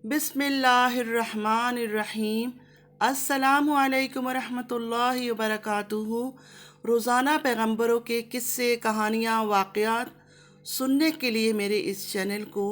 بسم اللہ الرحمن الرحیم۔ السلام علیکم ورحمۃ اللہ وبرکاتہ۔ روزانہ پیغمبروں کے قصے، کہانیاں، واقعات سننے کے لیے میرے اس چینل کو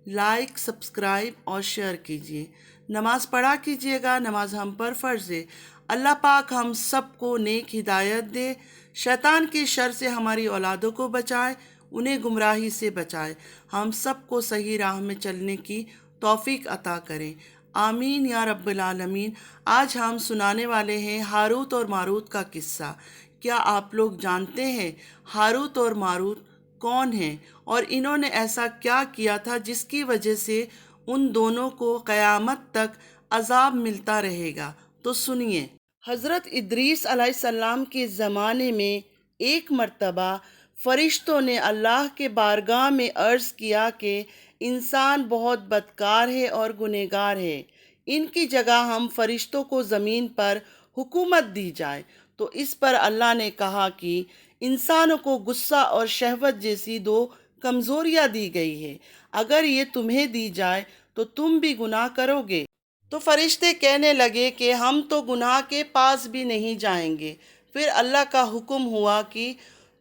لائک، سبسکرائب اور شیئر کیجیے۔ نماز پڑھا کیجیے گا، نماز ہم پر فرض ہے۔ اللہ پاک ہم سب کو نیک ہدایت دے، شیطان کے شر سے ہماری اولادوں کو بچائے، انہیں گمراہی سے بچائے، ہم سب کو صحیح راہ میں چلنے کی توفیق عطا کریں، آمین یا رب العالمین۔ آج ہم سنانے والے ہیں ہاروت اور ماروت کا قصہ۔ کیا آپ لوگ جانتے ہیں ہاروت اور ماروت کون ہیں اور انہوں نے ایسا کیا کیا تھا جس کی وجہ سے ان دونوں کو قیامت تک عذاب ملتا رہے گا؟ تو سنیے۔ حضرت ادریس علیہ السلام کے زمانے میں ایک مرتبہ فرشتوں نے اللہ کے بارگاہ میں عرض کیا کہ انسان بہت بدکار ہے اور گنہگار ہے، ان کی جگہ ہم فرشتوں کو زمین پر حکومت دی جائے۔ تو اس پر اللہ نے کہا کہ انسانوں کو غصہ اور شہوت جیسی دو کمزوریاں دی گئی ہے، اگر یہ تمہیں دی جائے تو تم بھی گناہ کرو گے۔ تو فرشتے کہنے لگے کہ ہم تو گناہ کے پاس بھی نہیں جائیں گے۔ پھر اللہ کا حکم ہوا کہ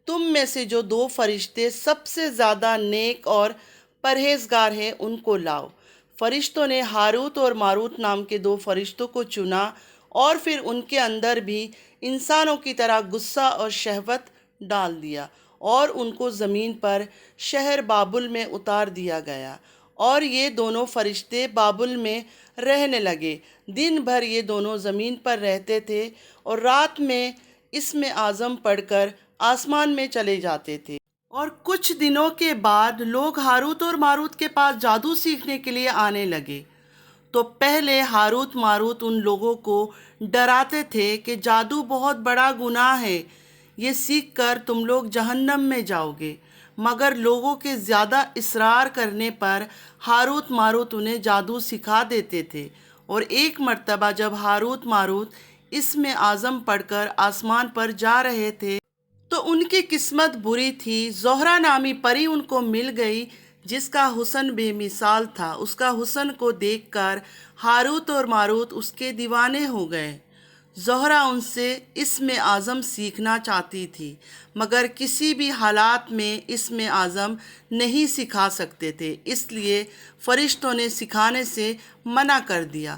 تم میں سے جو دو فرشتے سب سے زیادہ نیک اور پرہیزگار ہیں ان کو لاؤ۔ فرشتوں نے ہاروت اور ماروت نام کے دو فرشتوں کو چنا اور پھر ان کے اندر بھی انسانوں کی طرح غصہ اور شہوت ڈال دیا اور ان کو زمین پر شہر بابل میں اتار دیا گیا، اور یہ دونوں فرشتے بابل میں رہنے لگے۔ دن بھر یہ دونوں زمین پر رہتے تھے اور رات میں اسم اعظم پڑھ کر آسمان میں چلے جاتے تھے۔ اور کچھ دنوں کے بعد لوگ ہاروت اور ماروت کے پاس جادو سیکھنے کے لیے آنے لگے۔ تو پہلے ہاروت ماروت ان لوگوں کو ڈراتے تھے کہ جادو بہت بڑا گناہ ہے، یہ سیکھ کر تم لوگ جہنم میں جاؤ گے۔ مگر لوگوں کے زیادہ اصرار کرنے پر ہاروت ماروت انہیں جادو سکھا دیتے تھے، اور ایک مرتبہ جب ہاروت ماروت اسم اعظم پڑھ کر آسمان پر جا رہے تھے تو ان کی قسمت بری تھی۔ زہرہ نامی پری ان کو مل گئی جس کا حسن بے مثال تھا۔ اس کا حسن کو دیکھ کر ہاروت اور ماروت اس کے دیوانے ہو گئے۔ زہرہ ان سے اسم اعظم سیکھنا چاہتی تھی، مگر کسی بھی حالات میں اسم اعظم نہیں سکھا سکتے تھے، اس لیے فرشتوں نے سکھانے سے منع کر دیا۔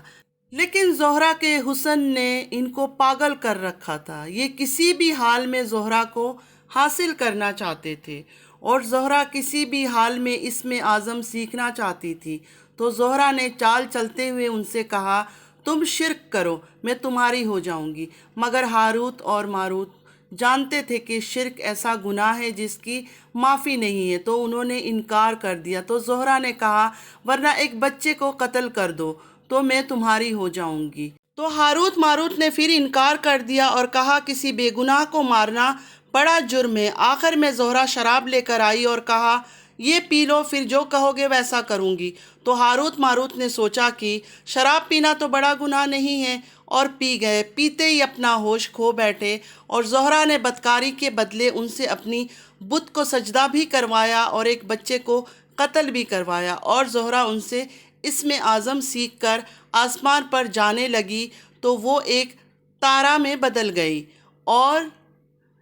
لیکن زہرہ کے حسن نے ان کو پاگل کر رکھا تھا، یہ کسی بھی حال میں زہرہ کو حاصل کرنا چاہتے تھے، اور زہرہ کسی بھی حال میں اسم اعظم سیکھنا چاہتی تھی۔ تو زہرہ نے چال چلتے ہوئے ان سے کہا، تم شرک کرو، میں تمہاری ہو جاؤں گی۔ مگر ہاروت اور ماروت جانتے تھے کہ شرک ایسا گناہ ہے جس کی معافی نہیں ہے، تو انہوں نے انکار کر دیا۔ تو زہرہ نے کہا، ورنہ ایک بچے کو قتل کر دو تو میں تمہاری ہو جاؤں گی۔ تو ہاروت ماروت نے پھر انکار کر دیا اور کہا، کسی بے گناہ کو مارنا بڑا جرم ہے۔ آخر میں زہرہ شراب لے کر آئی اور کہا، یہ پی لو، پھر جو کہو گے ویسا کروں گی۔ تو ہاروت ماروت نے سوچا کہ شراب پینا تو بڑا گناہ نہیں ہے، اور پی گئے۔ پیتے ہی اپنا ہوش کھو بیٹھے، اور زہرہ نے بدکاری کے بدلے ان سے اپنی بت کو سجدہ بھی کروایا اور ایک بچے کو قتل بھی کروایا، اور زہرہ ان سے اسم اعظم سیکھ کر آسمان پر جانے لگی تو وہ ایک تارا میں بدل گئی۔ اور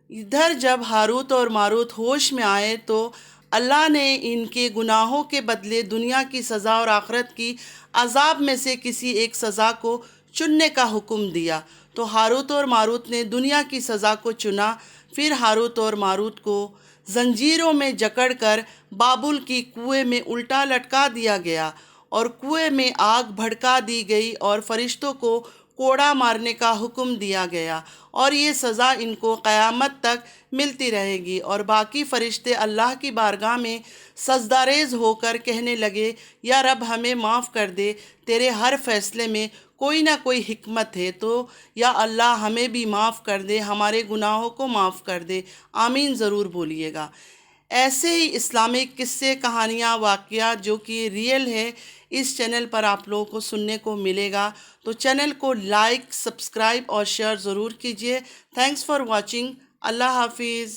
ادھر جب ہاروت اور ماروت ہوش میں آئے تو اللہ نے ان کے گناہوں کے بدلے دنیا کی سزا اور آخرت کی عذاب میں سے کسی ایک سزا کو چننے کا حکم دیا۔ تو ہاروت اور ماروت نے دنیا کی سزا کو چنا۔ پھر ہاروت اور ماروت کو زنجیروں میں جکڑ کر بابل کی کنویں میں الٹا لٹکا دیا گیا، اور کنویں میں آگ بھڑکا دی گئی، اور فرشتوں کو کوڑا مارنے کا حکم دیا گیا، اور یہ سزا ان کو قیامت تک ملتی رہے گی۔ اور باقی فرشتے اللہ کی بارگاہ میں سجدہ ریز ہو کر کہنے لگے، یا رب ہمیں معاف کر دے، تیرے ہر فیصلے میں کوئی نہ کوئی حکمت ہے، تو یا اللہ ہمیں بھی معاف کر دے، ہمارے گناہوں کو معاف کر دے، آمین ضرور بولیے گا۔ ایسے ہی اسلامک قصے، کہانیاں، واقعات جو کہ ریئل ہے، اس چینل پر آپ لوگوں کو سننے کو ملے گا۔ تو چینل کو لائک، سبسکرائب اور شیئر ضرور کیجیے۔ Thanks for watching. اللہ حافظ۔